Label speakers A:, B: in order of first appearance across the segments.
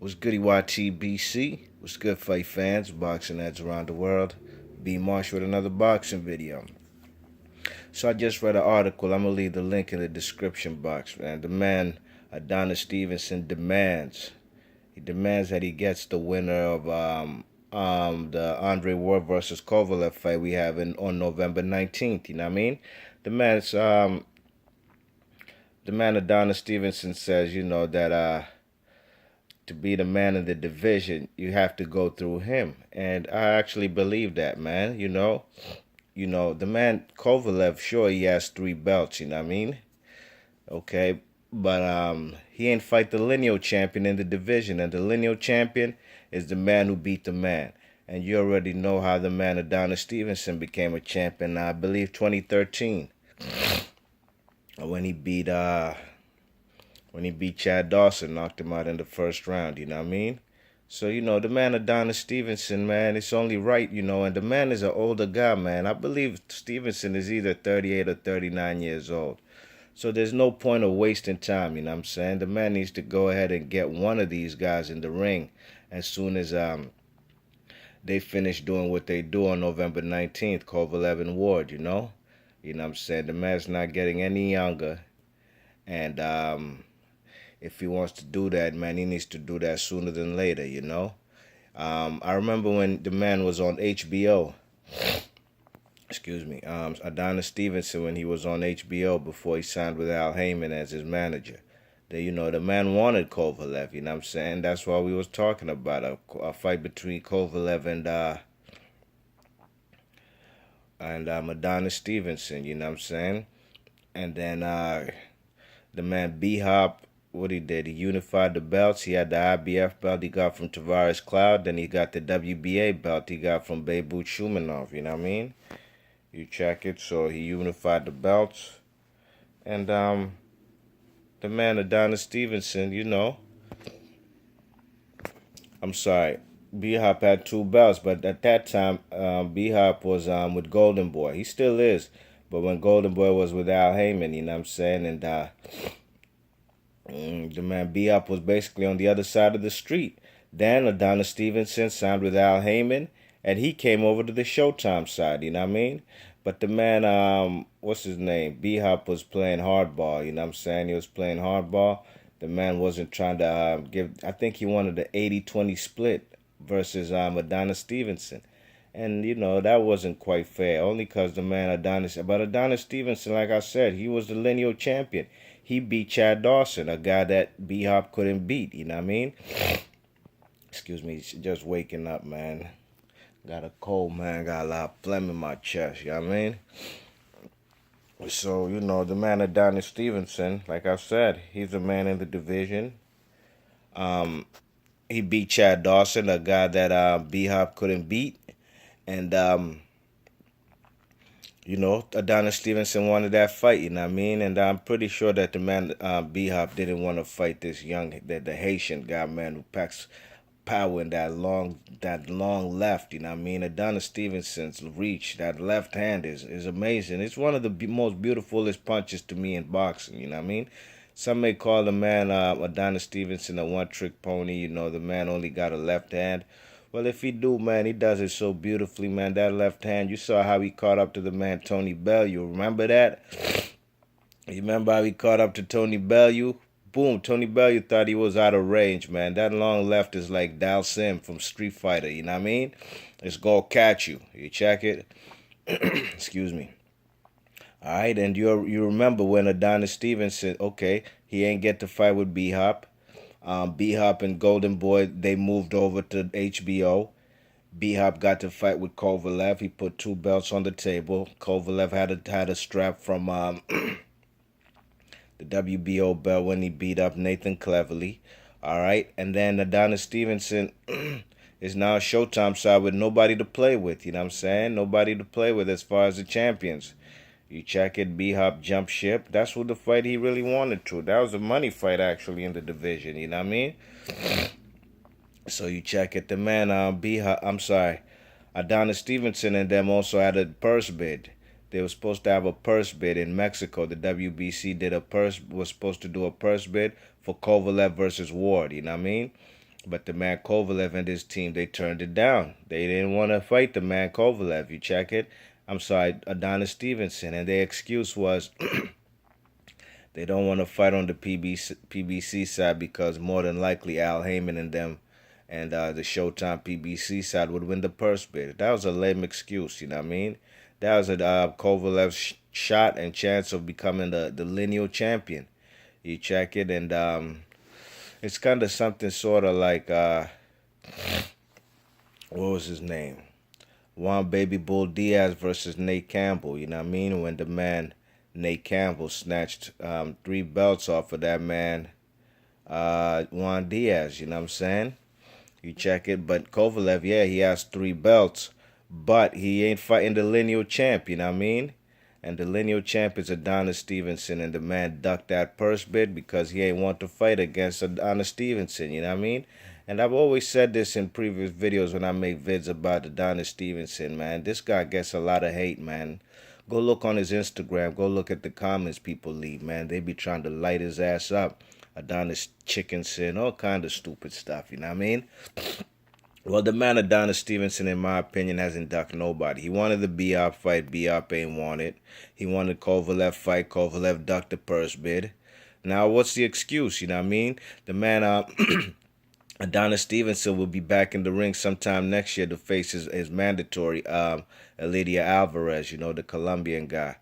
A: What's goody YTBC? What's good, fight fans, boxing heads around the world? B Marsh with another boxing video. So I just read an article. I'm gonna leave the link in the description box, man. The man Adonis Stevenson demands that he gets the winner of the Andre Ward versus Kovalev fight we have on November 19th. You know what I mean? The man's the man Adonis Stevenson says, that to be the man in the division, you have to go through him. And I actually believe that, man. The man Kovalev, sure he has 3 belts, you know what I mean? Okay. But he ain't fight the lineal champion in the division. And the lineal champion is the man who beat the man. And you already know how the man Adonis Stevenson became a champion, I believe 2013. When he beat Chad Dawson, knocked him out in the first round, you know what I mean? So, the man Adonis Stevenson, man, it's only right, and the man is an older guy, man. I believe Stevenson is either 38 or 39 years old. So there's no point of wasting time, you know what I'm saying? The man needs to go ahead and get one of these guys in the ring as soon as they finish doing what they do on November 19th, Kovalev and Ward, you know? You know what I'm saying? The man's not getting any younger. And if he wants to do that, man, he needs to do that sooner than later, you know? I remember when the man was on HBO. Excuse me. Adonis Stevenson, when he was on HBO before he signed with Al Heyman as his manager. The man wanted Kovalev, you know what I'm saying? That's why we was talking about a fight between Kovalev and Adonis Stevenson, you know what I'm saying? And then the man B-Hop, what he did, he unified the belts. He had the IBF belt he got from Tavares Cloud. Then he got the WBA belt he got from Beibut Shumanov, you know what I mean? You check it. So he unified the belts. And the man Adonis Stevenson, I'm sorry, B-Hop had 2 belts, but at that time, B-Hop was with Golden Boy. He still is, but when Golden Boy was with Al Heyman, you know what I'm saying? And the man B-Hop was basically on the other side of the street. Then Adonis Stevenson signed with Al Heyman, and he came over to the Showtime side, you know what I mean? But the man, what's his name? B-Hop was playing hardball, you know what I'm saying? He was playing hardball. The man wasn't trying to I think he wanted the 80-20 split versus Adonis Stevenson. And, that wasn't quite fair, only because the man Adonis Stevenson, like I said, he was the lineal champion. He beat Chad Dawson, a guy that B-Hop couldn't beat, you know what I mean? Excuse me, just waking up, man. Got a cold, man. Got a lot of phlegm in my chest, you know what I mean? So, the man Adonis Stevenson, like I said, he's a man in the division. He beat Chad Dawson, a guy that B-Hop couldn't beat. And, Adonis Stevenson wanted that fight, you know what I mean? And I'm pretty sure that the man B-Hop didn't want to fight this the Haitian guy, man, who packs power in that long left, you know what I mean? Adonis Stevenson's reach, that left hand is amazing. It's one of the most beautifulest punches to me in boxing, you know what I mean? Some may call the man Adonis Stevenson a one-trick pony, the man only got a left hand. Well, if he do, man, he does it so beautifully, man. That left hand, you saw how he caught up to the man Tony Bellew. Remember that? You remember how he caught up to Tony Bellew? Boom, Tony Bellew thought he was out of range, man. That long left is like Dal Sim from Street Fighter, you know what I mean? It's gonna catch you. You check it? Excuse me. All right, and you remember when Adonis Stevenson, okay, he ain't get to fight with B-Hop. B-Hop and Golden Boy, they moved over to HBO. B-Hop got to fight with Kovalev. He put 2 belts on the table. Kovalev had a strap from the WBO belt when he beat up Nathan Cleverly. All right, and then Adonis Stevenson is now Showtime side with nobody to play with. You know what I'm saying? Nobody to play with as far as the champions. You check it, B-Hop jumped ship. That's what the fight he really wanted to. That was a money fight, actually, in the division. You know what I mean? So you check it. The man, Adonis Stevenson and them also had a purse bid. They were supposed to have a purse bid in Mexico. The WBC was supposed to do a purse bid for Kovalev versus Ward. You know what I mean? But the man Kovalev and his team, they turned it down. They didn't want to fight the man Kovalev. You check it. I'm sorry, Adonis Stevenson. And their excuse was they don't want to fight on the PBC side because more than likely Al Heyman and them and the Showtime PBC side would win the purse bid. That was a lame excuse, you know what I mean? That was a Kovalev's shot and chance of becoming the lineal champion. You check it, and it's kind of something sort of like, what was his name? Juan Baby Bull Diaz versus Nate Campbell, you know what I mean? When the man Nate Campbell snatched 3 belts off of that man, Juan Diaz, you know what I'm saying? You check it, but Kovalev, yeah, he has 3 belts, but he ain't fighting the lineal champ, you know what I mean? And the lineal champ is Adonis Stevenson, and the man ducked that purse bid because he ain't want to fight against Adonis Stevenson, you know what I mean? And I've always said this in previous videos when I make vids about Adonis Stevenson, man. This guy gets a lot of hate, man. Go look on his Instagram. Go look at the comments people leave, man. They be trying to light his ass up. Adonis chicken sin, all kind of stupid stuff, you know what I mean? Well, the man Adonis Stevenson, in my opinion, hasn't ducked nobody. He wanted the B-Op fight. B-Op ain't want it. He wanted Kovalev fight. Kovalev ducked the purse bid. Now, what's the excuse? You know what I mean? The man, Adonis Stevenson will be back in the ring sometime next year to face his mandatory, Elidia Alvarez, you know, the Colombian guy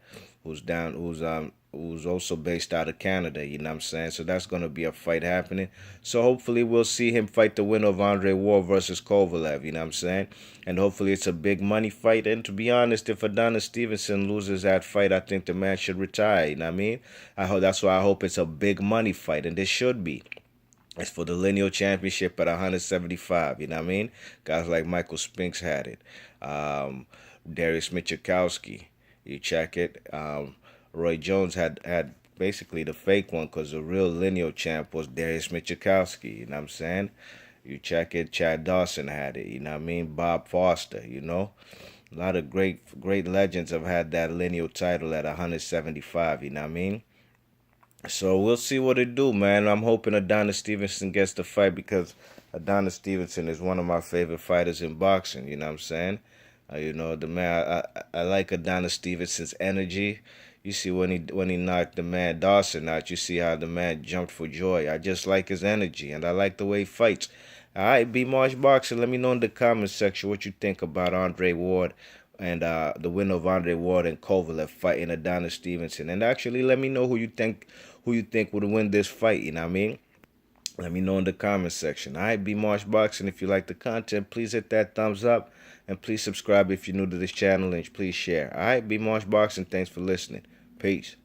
A: who's also based out of Canada, you know what I'm saying? So that's going to be a fight happening. So hopefully we'll see him fight the winner of Andre Ward versus Kovalev, you know what I'm saying? And hopefully it's a big money fight. And to be honest, if Adonis Stevenson loses that fight, I think the man should retire, you know what I mean? That's why I hope it's a big money fight, and this should be. It's for the lineal championship at 175, you know what I mean? Guys like Michael Spinks had it. Darius Michikowski, you check it. Roy Jones had basically the fake one because the real lineal champ was Darius Michikowski, you know what I'm saying? You check it, Chad Dawson had it, you know what I mean? Bob Foster, you know? A lot of great legends have had that lineal title at 175, you know what I mean? So we'll see what it do, man. I'm hoping Adonis Stevenson gets the fight because Adonis Stevenson is one of my favorite fighters in boxing. You know what I'm saying? You know, the man. I like Adonis Stevenson's energy. You see when he knocked the man Dawson out, you see how the man jumped for joy. I just like his energy, and I like the way he fights. All right, B Marsh Boxing. Let me know in the comments section what you think about Andre Ward and the winner of Andre Ward and Kovalev fighting Adonis Stevenson. And actually, let me know who you think would win this fight. You know what I mean? Let me know in the comment section. All right, B Marsh Boxing. If you like the content, please hit that thumbs up. And please subscribe if you're new to this channel. And please share. All right, B Marsh Boxing. Thanks for listening. Peace.